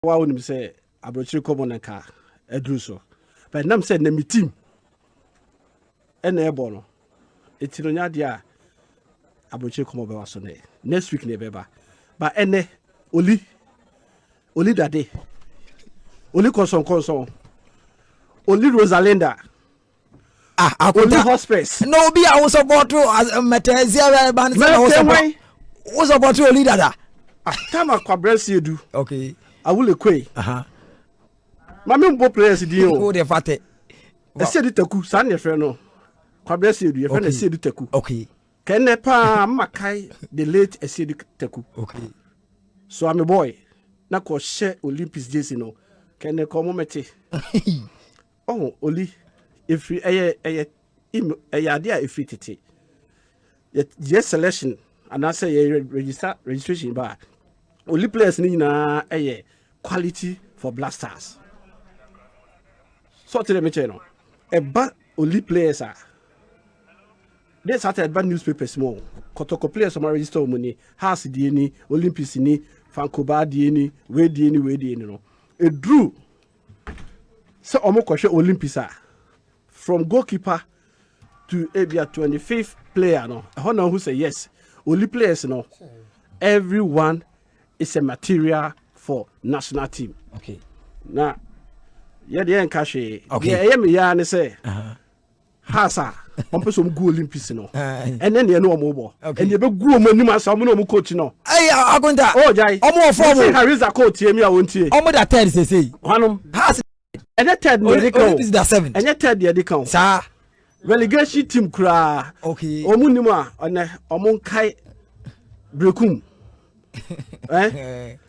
Wa wonim say Abrokyire Nkomo nanka aduru so. But nam say na me team. And ebo no. Etino nya dia Abrokyire Nkomo be waso ne. Next week ne beba. But ene Oli DADE. Oli konson. Oli Rosalinda. Oli hospice. No be I was support to Metezia band. Was support to Oli Dada. Time akwabresi edu. Okay. I will equate. Mammy Bo players deal. Oh, they're fat. I said it to San Yafreno. Kwabresi edu. Your friend said it to. Okay. Can nepa Makai the late Esidik Teku. Okay. So I'm a boy. Na ko share Olympics days no. Can ne come mete. Oh, Oli. If we a idea if we tete. Yes selection and I say registration bar. Only players need na quality for blasters. So to the channel. But only players are. They started bad newspapers more. Kotoko players some register money. Has DNA, Olympics ni, Fankoba DNA, we DNA no. A drew. So almost Olympics are. From goalkeeper to maybe a 25th player no. I know who say yes. Only players no. Everyone is a material for national team. Okay. Now, yeah, the end cash. Okay. Yeah, me say. Hasa. On peut some go Olympics no. And then you know mobile. And you be go money man some no coach no. Hey, agonda. Oh, jai. Omo form. Harisa coach here me I want here. Omo that third say. Hanum. Has. And that third Olympics that 7. And that third the count. Sir. Relegation team kra. Okay. Omu ni ma omo kai brekum.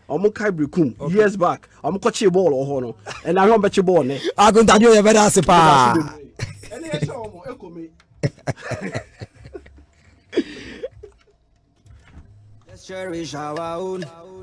Omo kai brekum years back. Omo kochi ball o no. And I remember che ball ne. Agonda you better say pa. And e show omo ekomi. Let's cherish our own.